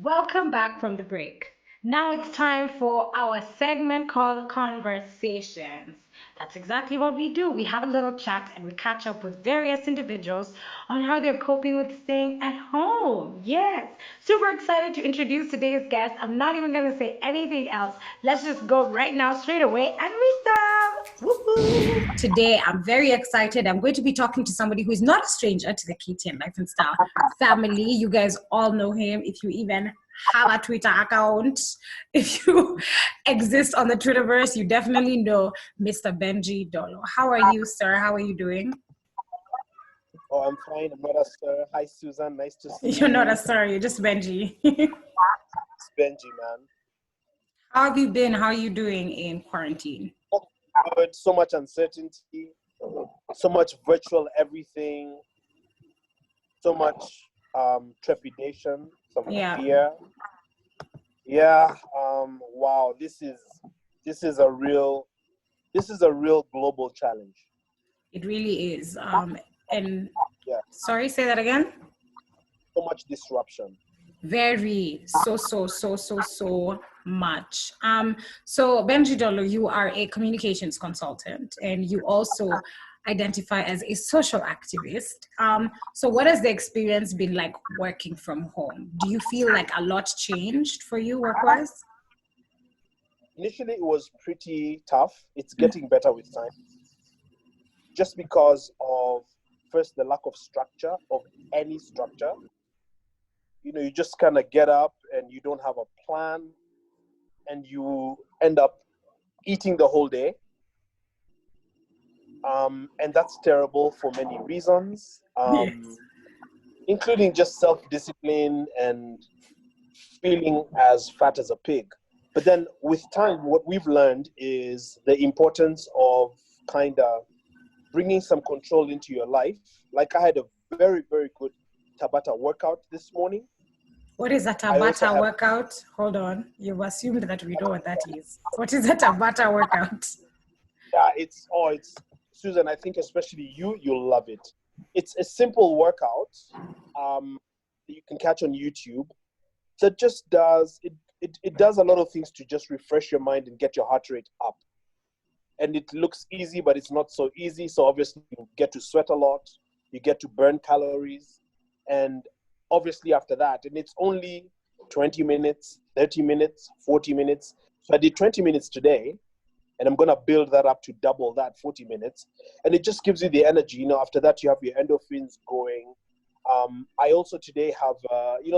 Welcome back from the break. Now it's time for our segment called Conversations. That's exactly what we do. We have a little chat and we catch up with various individuals on how they're coping with staying at home. Yes, super excited to introduce today's guest. I'm not even going to say anything else. Let's just go right now, straight away, and meet them. Woohoo! Today, I'm very excited. I'm going to be talking to somebody who is not a stranger to the KTN Life and Style family. You guys all know him. If you even have a Twitter account, if you exist on the Twitterverse, you definitely know Mr. Benji Ndolo. How are you, sir? How are you doing? Oh, I'm fine. I'm not a sir. Hi, Susan. Nice to see you. You're not a sir, you're just Benji. It's Benji, man. How have you been? How are you doing in quarantine? Good. So much uncertainty, so much virtual everything, so much trepidation, some Yeah. fear. Yeah. Wow. This is a real global challenge. It really is. And Yeah. sorry, say that again. So much disruption. Very so much. So Benji Ndolo, you are a communications consultant and you also identify as a social activist. So what has the experience been like working from home? Do you feel like a lot changed for you work-wise? Initially, it was pretty tough. It's getting better with time, just because of first the lack of structure, of any structure. You just kind of get up and you don't have a plan, and you end up eating the whole day. And that's terrible for many reasons, Yes. including just self-discipline and feeling as fat as a pig. But then with time, what we've learned is the importance of kind of bringing some control into your life. Like I had a very, very good Tabata workout this morning. What is a I also Tabata have, workout? Hold on. You've assumed that we know what that is. What is a Tabata workout? yeah, it's Susan. I think especially you'll love it. It's a simple workout that you can catch on YouTube that just does it does a lot of things to just refresh your mind and get your heart rate up. And it looks easy, but it's not so easy. So obviously you get to sweat a lot, you get to burn calories, and obviously after that, and it's only 20 minutes, 30 minutes, 40 minutes. So I did 20 minutes today, and I'm gonna build that up to double that, 40 minutes. And it just gives you the energy. After that you have your endorphins going. I also today have,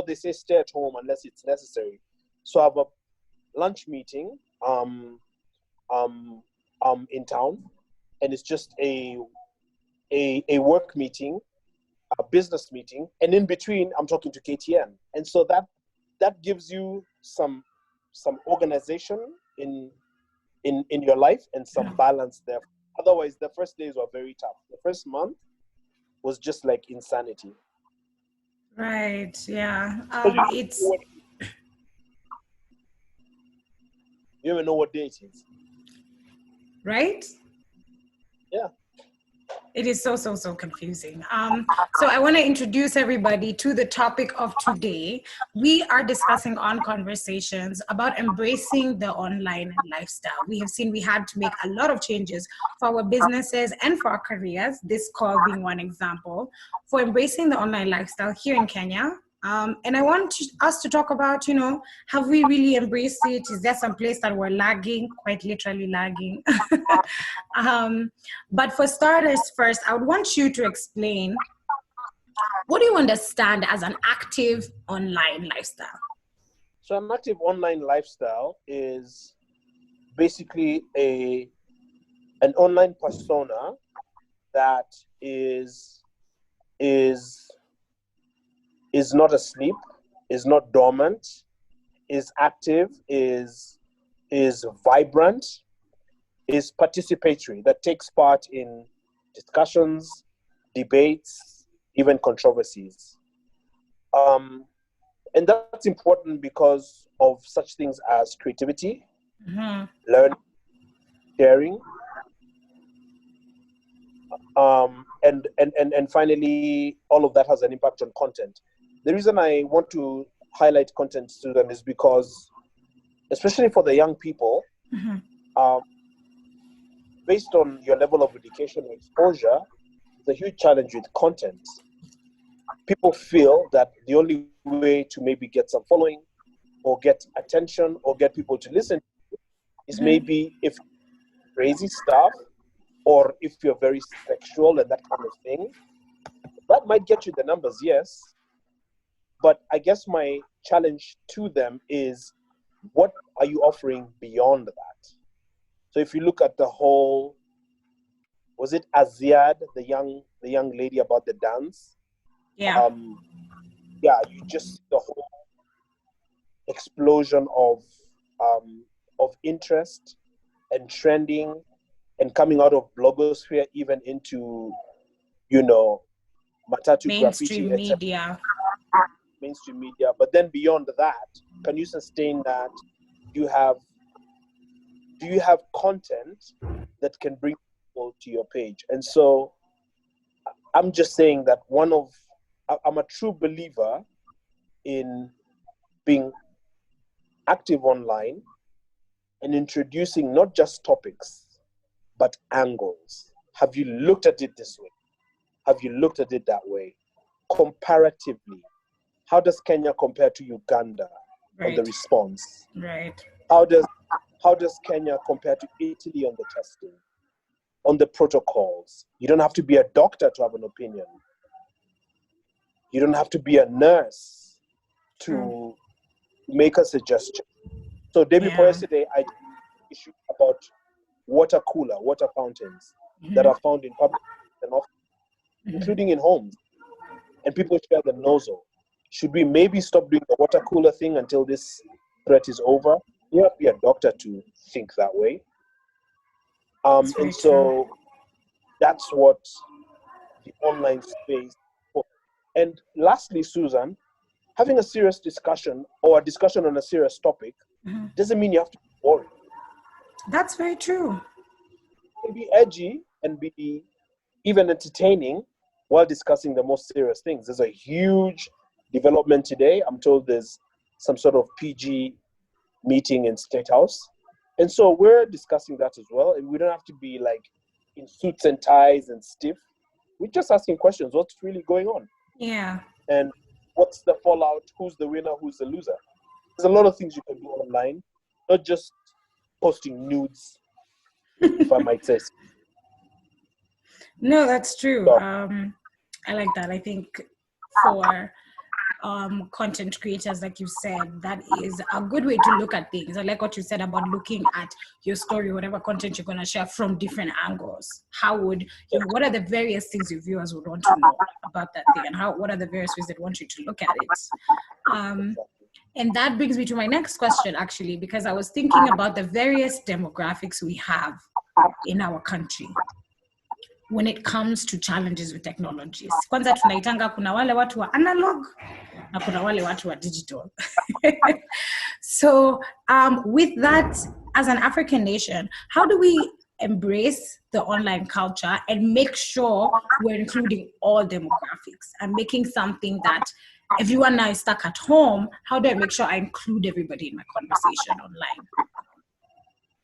they say stay at home unless it's necessary. So I have a lunch meeting in town, and it's just a work meeting, a business meeting, and in between I'm talking to KTN, and so that gives you some organization in your life and some balance there. Otherwise, the first days were very tough. The first month was just like insanity. Right. Yeah. It's You even know what day it is? right. Yeah. It is so confusing. So I want to introduce everybody to the topic of today. We are discussing on conversations about embracing the online lifestyle. We have seen we had to make a lot of changes for our businesses and for our careers, this call being one example, for embracing the online lifestyle here in Kenya. And I want us to talk about, have we really embraced it? Is there some place that we're lagging, quite literally lagging? But for starters, first, I would want you to explain, what do you understand as an active online lifestyle? So an active online lifestyle is basically an online persona that is not asleep, is not dormant, is active, is vibrant, is participatory, that takes part in discussions, debates, even controversies. And that's important because of such things as creativity, learning, sharing, and finally, all of that has an impact on content. The reason I want to highlight content to them is because, especially for the young people, um, based on your level of education or exposure, there's a huge challenge with content. People feel that the only way to maybe get some following or get attention or get people to listen is maybe if crazy stuff or if you're very sexual and that kind of thing. That might get you the numbers, yes. But I guess my challenge to them is, what are you offering beyond that? So if you look at the whole, was it Aziad, the young lady about the dance? Yeah. Yeah, you just the whole explosion of interest and trending and coming out of blogosphere even into, you know, Matatu graffiti, Mainstream etc. media. Mainstream media. But then beyond that, can you sustain that? Do you have content that can bring people to your page? And so I'm just saying that I'm a true believer in being active online and introducing not just topics, but angles. Have you looked at it this way? Have you looked at it that way? Comparatively, how does Kenya compare to Uganda on the Right. response? Right. How does Kenya compare to Italy on the testing, on the protocols? You don't have to be a doctor to have an opinion. You don't have to be a nurse to make a suggestion. So day before Yeah. yesterday, I did an issue about water fountains that are found in public and office, including in homes, and people share the nozzle. Should we maybe stop doing the water cooler thing until this threat is over? You have to be a doctor to think that way. That's And very true. so that's what the online space for. And lastly, Susan, having a serious discussion or a discussion on a serious topic doesn't mean you have to be boring. That's very true. You can be edgy and be even entertaining while discussing the most serious things. There's a huge development today. I'm told there's some sort of PG meeting in State House. And so we're discussing that as well. And we don't have to be like in suits and ties and stiff. We're just asking questions. What's really going on? Yeah. And what's the fallout? Who's the winner? Who's the loser? There's a lot of things you can do online, not just posting nudes, if I might say so. No, that's true. I like that. I think for content creators, like you said, that is a good way to look at things. I like what you said about looking at your story, whatever content you're going to share, from different angles. How would what are the various things your viewers would want to know about that thing, and what are the various ways they want you to look at it? And that brings me to my next question, actually, because I was thinking about the various demographics we have in our country when it comes to challenges with technologies. Kwanza tunaitanga kuna wale watu wa analog na kuna wale watu wa digital. So with that, as an African nation, how do we embrace the online culture and make sure we're including all demographics and making something that everyone now is stuck at home? How do I make sure I include everybody in my conversation online?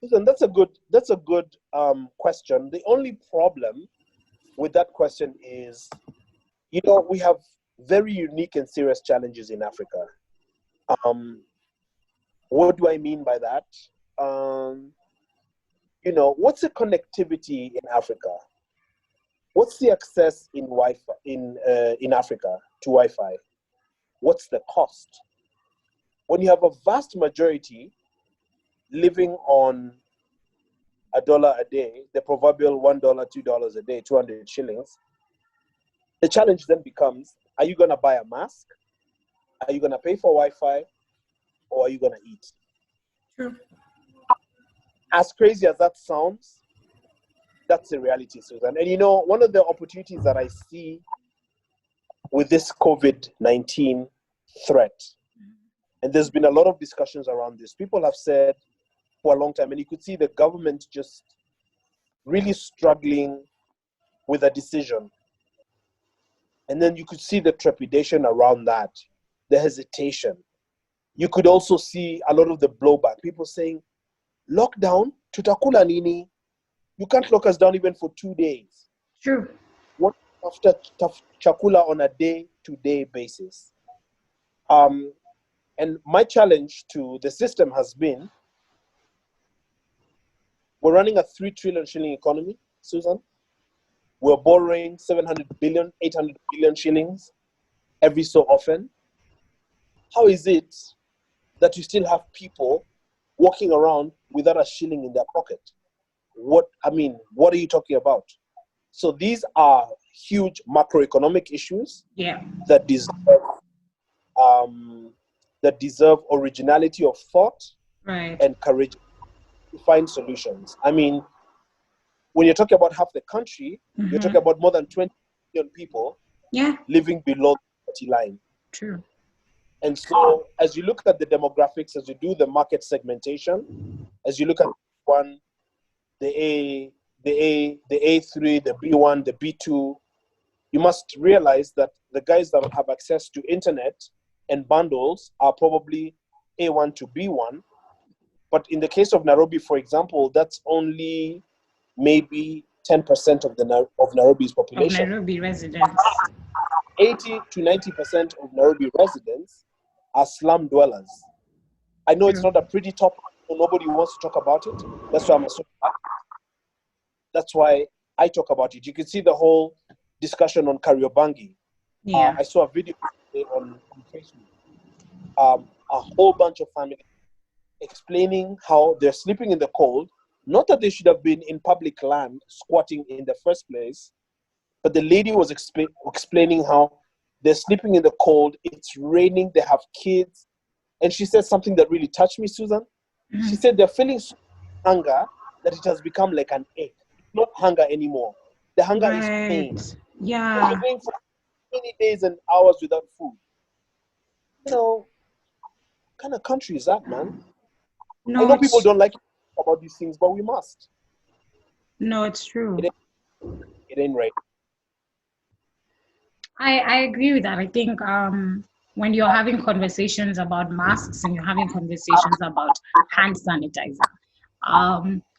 Listen, that's a good question. The only problem with that question is, we have very unique and serious challenges in Africa. What do I mean by that? What's the connectivity in Africa? What's the access in Wi-Fi in Africa to Wi-Fi? What's the cost? When you have a vast majority living on $1 a day, the proverbial $1, $2 a day, 200 shillings, the challenge then becomes, are you going to buy a mask? Are you going to pay for Wi-Fi? Or are you going to eat? True. As crazy as that sounds, that's the reality, Susan. And one of the opportunities that I see with this COVID-19 threat, and there's been a lot of discussions around this, people have said for a long time, and you could see the government just really struggling with a decision. And then you could see the trepidation around that, the hesitation. you could also see a lot of the blowback. People saying, lockdown, tutakula nini? You can't lock us down even for 2 days. True. What after chakula on a day-to-day basis? And my challenge to the system has been, we're running a 3 trillion shilling economy, Susan. We're borrowing 700 billion, 800 billion shillings every so often. How is it that you still have people walking around without a shilling in their pocket? What are you talking about? So these are huge macroeconomic issues that deserve originality of thought and courage to find solutions. I mean, when you're talking about half the country, you're talking about more than 20 million people living below the poverty line. True. And so as you look at the demographics, as you do the market segmentation, as you look at one, the A3, the B1, the B2, you must realize that the guys that have access to internet and bundles are probably A1 to B1. But in the case of Nairobi, for example, that's only maybe 10% of Nairobi's population. Of Nairobi residents. 80 to 90% of Nairobi residents are slum dwellers. I know it's not a pretty topic, so nobody wants to talk about it. That's why That's why I talk about it. You can see the whole discussion on Kariobangi. I saw a video on Facebook. A whole bunch of families explaining how they're sleeping in the cold. Not that they should have been in public land squatting in the first place, but the lady was explaining how they're sleeping in the cold. It's raining. They have kids. And she said something that really touched me, Susan. She said they're feeling so hunger that it has become like an ache. Not hunger anymore. The hunger is pain. Yeah. You're going for many days and hours without food. What kind of country is that, man? I know people don't like to talk about these things, but we must. No, it's true. It ain't right. I agree with that. I think when you're having conversations about masks and you're having conversations about hand sanitizer,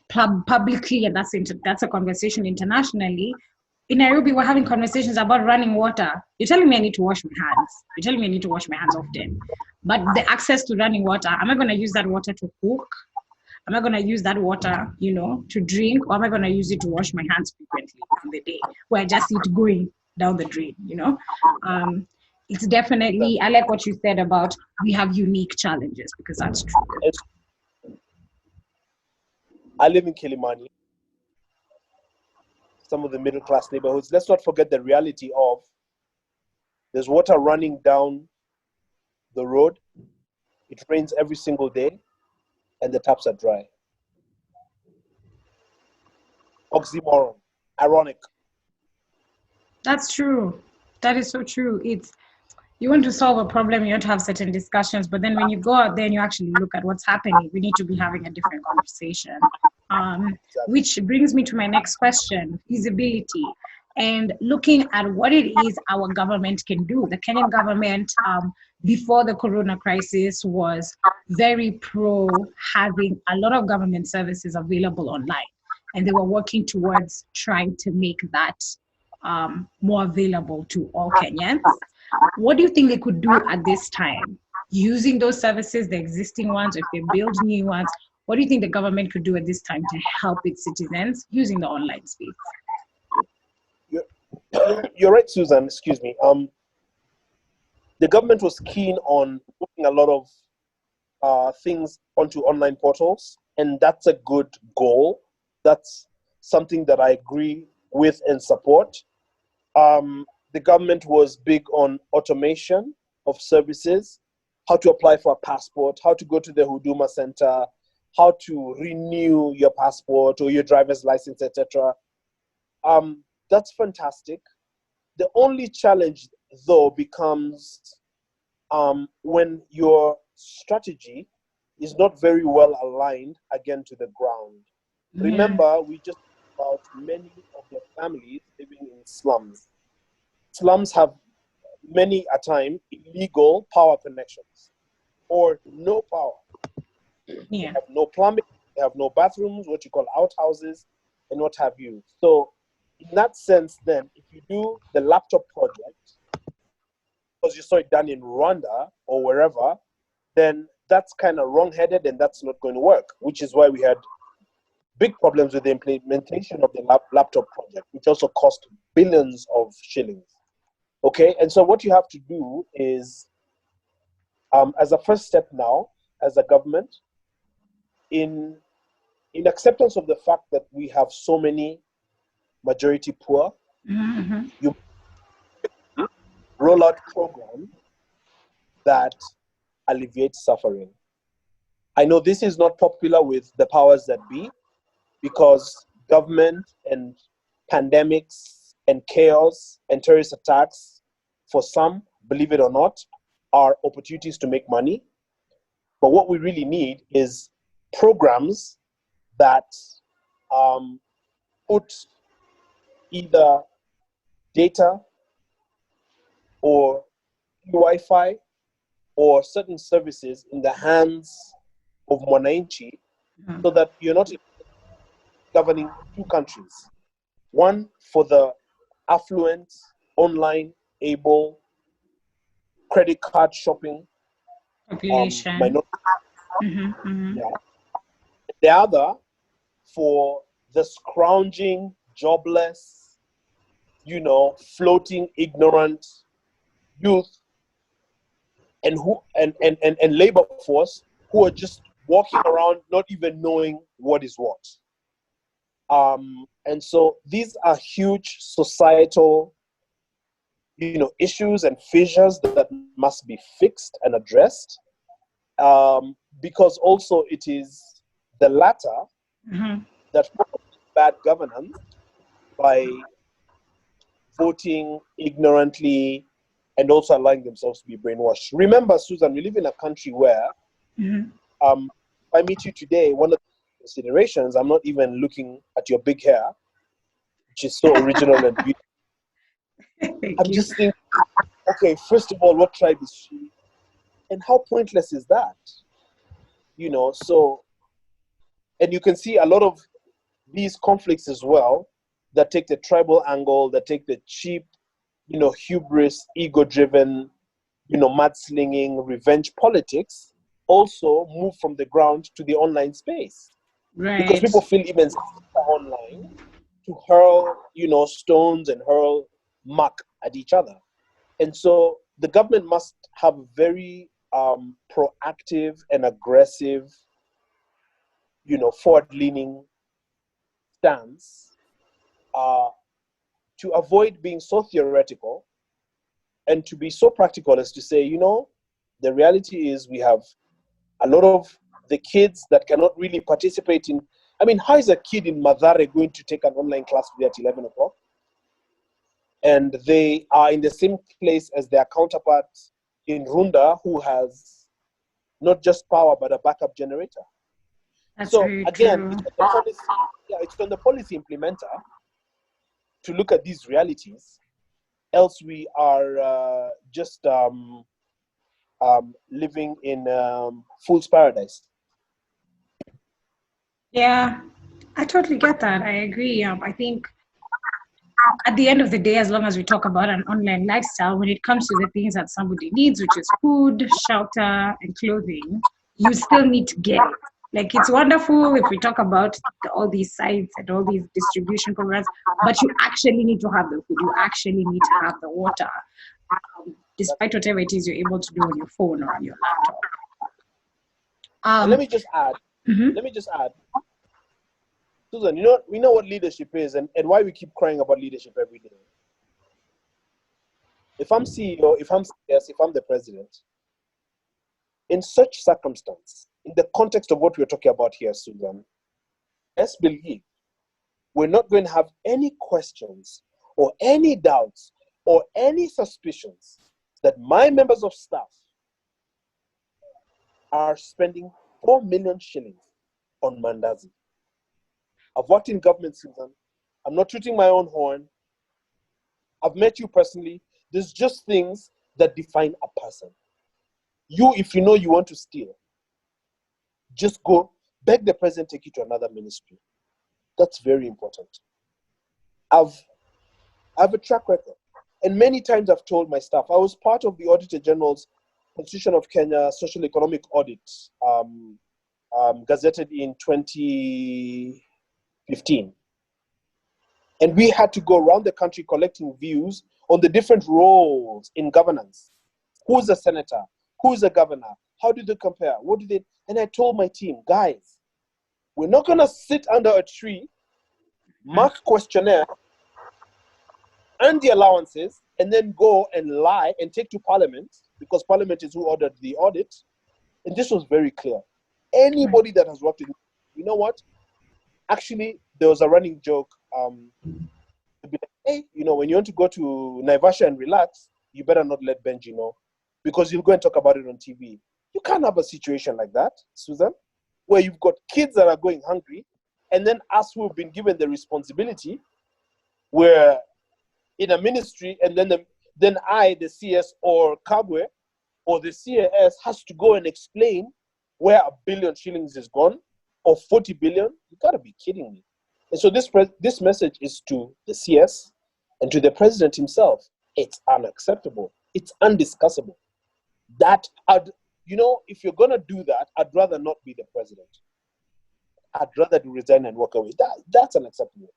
publicly, and that's a conversation internationally. In Nairobi, we're having conversations about running water. You're telling me I need to wash my hands. You're telling me I need to wash my hands often. But the access to running water, am I going to use that water to cook? Am I going to use that water, to drink? Or am I going to use it to wash my hands frequently in the day where I just see it going down the drain, It's definitely, I like what you said about we have unique challenges, because that's true. I live in Kilimani, some of the middle class neighborhoods. Let's not forget the reality of there's water running down the road. It rains every single day and the taps are dry. Oxymoron. Ironic. That's true. That is so true. You want to solve a problem, you want to have certain discussions, but then when you go out there and you actually look at what's happening, we need to be having a different conversation. Which brings me to my next question, feasibility, and looking at what it is our government can do. The Kenyan government, before the corona crisis, was very pro having a lot of government services available online, and they were working towards trying to make that more available to all Kenyans. What do you think they could do at this time? Using those services, the existing ones, or if they build new ones, what do you think the government could do at this time to help its citizens using the online space? You're right, Susan. Excuse me. The government was keen on putting a lot of things onto online portals, and that's a good goal. That's something that I agree with and support. The government was big on automation of services, how to apply for a passport, how to go to the Huduma Center, how to renew your passport or your driver's license, etc. That's fantastic. The only challenge, though, becomes when your strategy is not very well aligned, again, to the ground. Remember, we just talked about many of the families living in slums. Slums have many a time illegal power connections. or no power. They Yeah. have no plumbing, they have no bathrooms, what you call outhouses, and what have you. So, in that sense, then, if you do the laptop project, because you saw it done in Rwanda or wherever, then that's kind of wrong-headed and that's not going to work, which is why we had big problems with the implementation of the laptop project, which also cost billions of shillings. Okay, and so what you have to do is, as a first step now, as a government, in acceptance of the fact that we have so many majority poor, Mm-hmm. you roll out programs that alleviate suffering. I know this is not popular with the powers that be because government and pandemics and chaos and terrorist attacks, for some, believe it or not, are opportunities to make money. But what we really need is programs that put either data or Wi-Fi or certain services in the hands of Mwananchi so that you're not governing two countries. One for the affluent, online, able, credit card shopping, Population. minority, Mm-hmm. Mm-hmm. yeah. The other for the scrounging, jobless, floating, ignorant youth and labor force who are just walking around not even knowing what is what. And so these are huge societal, issues and fissures that must be fixed and addressed. Because also it is the latter Mm-hmm. that bad governance by voting ignorantly and also allowing themselves to be brainwashed. Remember, Susan, we live in a country where Mm-hmm. if I meet you today, one of the considerations, I'm not even looking at your big hair, which is so original and beautiful. Thank I'm you. just thinking, okay, first of all, what tribe is she? And how pointless is that? So, and you can see a lot of these conflicts as well that take the tribal angle, that take the cheap, hubris, ego-driven, mudslinging, revenge politics, also move from the ground to the online space. Because Right. people feel even safer online to hurl, stones and hurl muck at each other. And so the government must have a very proactive and aggressive, forward-leaning stance to avoid being so theoretical and to be so practical as to say, the reality is we have a lot of the kids that cannot really participate in. I mean, how is a kid in Madare going to take an online class today at 11 o'clock? And they are in the same place as their counterpart in Runda who has not just power but a backup generator. That's So very again, true. it's on the policy implementer to look at these realities. Else we are just living in fool's paradise. Yeah, I totally get that. I agree. I think at the end of the day, as long as we talk about an online lifestyle, when it comes to the things that somebody needs, which is food, shelter, and clothing, you still need to get it. Like it's wonderful if we talk about all these sites and all these distribution programs, but you actually need to have the food. You actually need to have the water, despite whatever it is you're able to do on your phone or on your laptop. And let Um, me just add, mhm. let me just add, Susan, we know what leadership is and why we keep crying about leadership every day. If I'm CEO, if I'm CS, if I'm the president, in such circumstance, in the context of what we're talking about here, Susan, let's believe we're not going to have any questions or any doubts or any suspicions that my members of staff are spending 4 million shillings on mandazi. I've worked in government, Susan. I'm not tooting my own horn. I've met you personally. There's just things that define a person. If you know you want to steal, just go beg the president take you to another ministry. That's very important. I have a track record. And many times I've told my staff, I was part of the Auditor General's Constitution of Kenya Social Economic Audit, gazetted in 2015. And we had to go around the country collecting views on the different roles in governance. Who's a senator? Who's a governor? How do they compare? What do they? And I told my team, guys, we're not going to sit under a tree, mark questionnaire, earn the allowances, and then go and lie and take to Parliament, because Parliament is who ordered the audit. And this was very clear. Anybody that has worked in, you know what? Actually, there was a running joke. Be like, hey, when you want to go to Naivasha and relax, you better not let Benji know, because you'll go and talk about it on TV. You can't have a situation like that, Susan, where you've got kids that are going hungry, and then us who have been given the responsibility, we're in a ministry, and then I, the CS or Kagwe, or the CAS has to go and explain where 1 billion shillings is gone, or 40 billion. You gotta be kidding me. And so this message is to the CS and to the president himself. It's unacceptable. It's undiscussable. If you're gonna do that, I'd rather not be the president. I'd rather resign and walk away. That's unacceptable,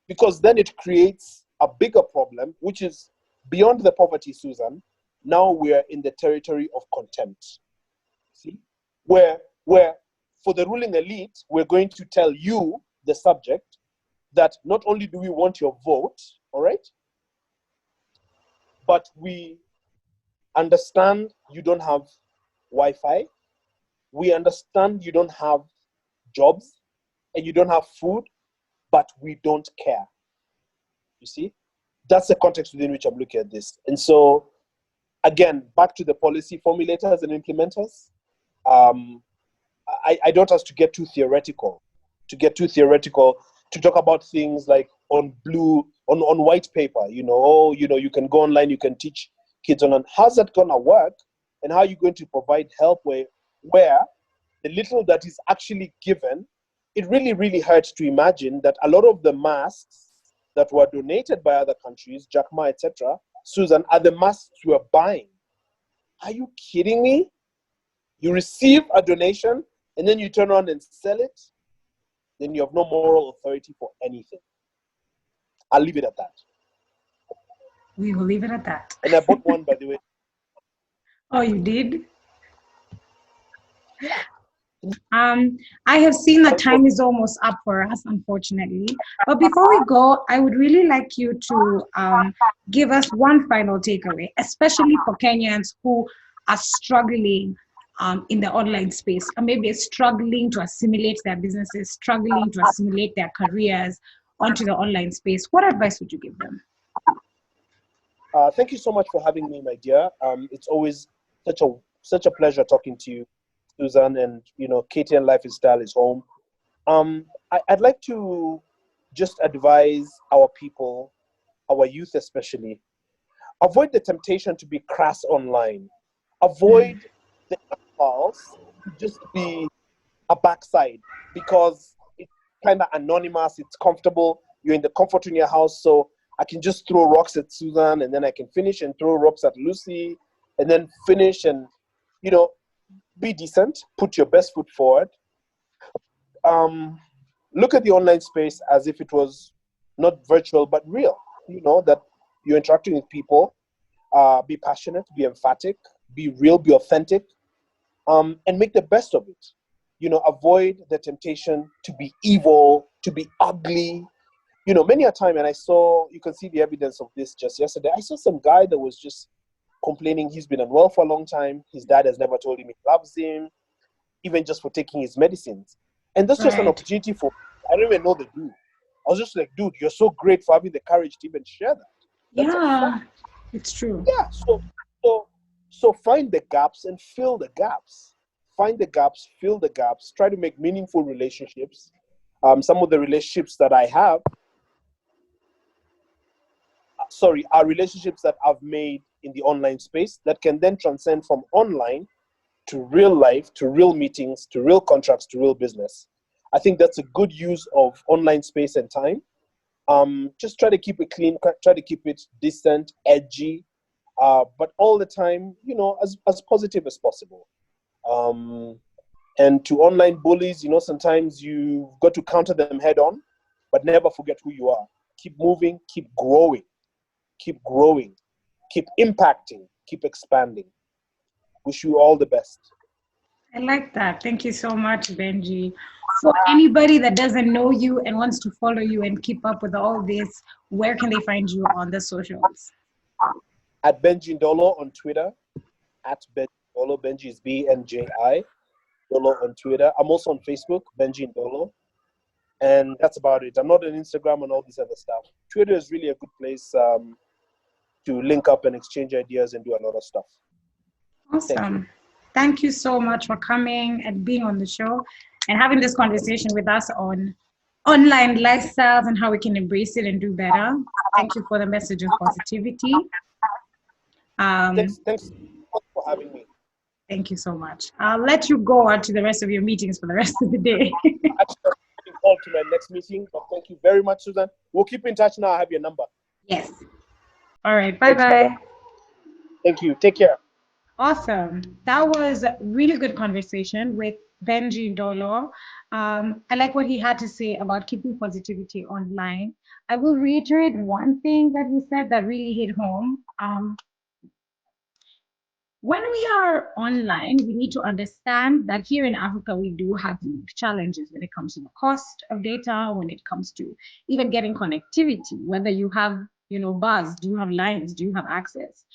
because then it creates a bigger problem, which is beyond the poverty, Susan. Now we're in the territory of contempt. See, where for the ruling elite, we're going to tell you, the subject, that not only do we want your vote, all right, but we understand you don't have Wi-Fi, we understand you don't have jobs, and you don't have food, but we don't care. You see, that's the context within which I'm looking at this. And so, again, back to the policy formulators and implementers. I don't want us to get too theoretical, to talk about things like on white paper, you can go online, you can teach kids online. How's that gonna work? And how are you going to provide help where the little that is actually given, it really, really hurts to imagine that a lot of the masks that were donated by other countries, Jack Ma, etc., Susan, are the masks you are buying. Are you kidding me? You receive a donation and then you turn around and sell it, then you have no moral authority for anything. I'll leave it at that. We will leave it at that. And I bought one, by the way. Oh, you did? I have seen that time is almost up for us, unfortunately. But before we go, I would really like you to give us one final takeaway, especially for Kenyans who are struggling in the online space, or maybe struggling to assimilate their businesses, struggling to assimilate their careers onto the online space. What advice would you give them? Thank you so much for having me, my dear. It's always such a pleasure talking to you, Susan, and KTN Lifestyle is home. I'd like to just advise our people, our youth especially, avoid the temptation to be crass online. Avoid the impulse to just be a backside, because it's kind of anonymous, it's comfortable, you're in the comfort in your house, so I can just throw rocks at Susan, and then I can finish and throw rocks at Lucy, and then finish and, be decent, put your best foot forward. Look at the online space as if it was not virtual, but real, that you're interacting with people. Be passionate, be emphatic, be real, be authentic, and make the best of it. Avoid the temptation to be evil, to be ugly. Many a time, and you can see the evidence of this just yesterday, I saw some guy that was just complaining he's been unwell for a long time. His dad has never told him he loves him, even just for taking his medicines. And that's just an opportunity for, I don't even know the dude. I was just like, dude, you're so great for having the courage to even share that. That's it's true. Yeah, so find the gaps and fill the gaps. Find the gaps, fill the gaps, try to make meaningful relationships. Some of the relationships that I have, are relationships that I've made in the online space that can then transcend from online to real life, to real meetings, to real contracts, to real business. I think that's a good use of online space and time. Just try to keep it clean, try to keep it decent, edgy, but all the time, as positive as possible. Um, and to online bullies, sometimes you've got to counter them head on, but never forget who you are. Keep moving, keep growing, keep impacting, keep expanding. Wish you all the best. I like that. Thank you so much, Benji. For anybody that doesn't know you and wants to follow you and keep up with all this, where can they find you on the socials? At Benji Ndolo on Twitter, at Benji Ndolo. Benji is BNJI. Ndolo on Twitter. I'm also on Facebook, Benji Ndolo. And that's about it. I'm not on Instagram and all this other stuff. Twitter is really a good place to link up and exchange ideas and do a lot of stuff. Thank you. Awesome. Thank you so much for coming and being on the show and having this conversation with us on online lifestyles and how we can embrace it and do better. Thank you for the message of positivity. Thanks for having me. Thank you so much. I'll let you go on to the rest of your meetings for the rest of the day. Actually, I'm looking forward to my next meeting, but thank you very much, Susan. We'll keep in touch now. I have your number. Yes. All right. Bye Thanks, bye. madam. Thank you. Take care. Awesome. That was a really good conversation with Benji Ndolo. I like what he had to say about keeping positivity online. I will reiterate one thing that he said that really hit home. When we are online, we need to understand that here in Africa, we do have challenges when it comes to the cost of data, when it comes to even getting connectivity, whether you have, bars, do you have lines, do you have access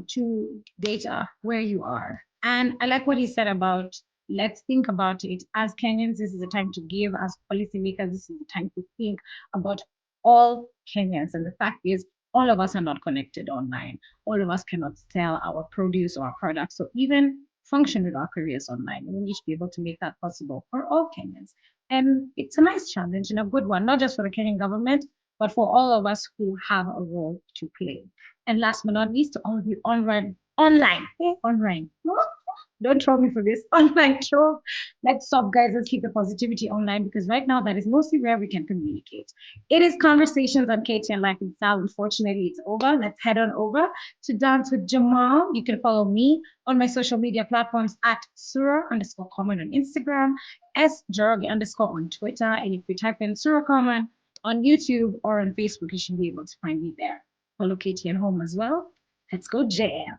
to data where you are. And I like what he said about let's think about it as Kenyans. This is a time to give. As policymakers, this is a time to think about all Kenyans. And the fact is, all of us are not connected online. All of us cannot sell our produce or our products or even function with our careers online. We need to be able to make that possible for all Kenyans. And it's a nice challenge and a good one, not just for the Kenyan government, but for all of us who have a role to play. And last but not least, to all of you online, don't troll me for this online troll. Let's stop, guys. Let's keep the positivity online because right now that is mostly where we can communicate. It is Conversations on KTN Life and Style. Unfortunately, it's over. Let's head on over to Dance with Jamal. You can follow me on my social media platforms at Sura_Common on Instagram, _underscore on Twitter. And if you type in Sura Common on YouTube or on Facebook, you should be able to find me there. Follow KTN Home as well. Let's go jam.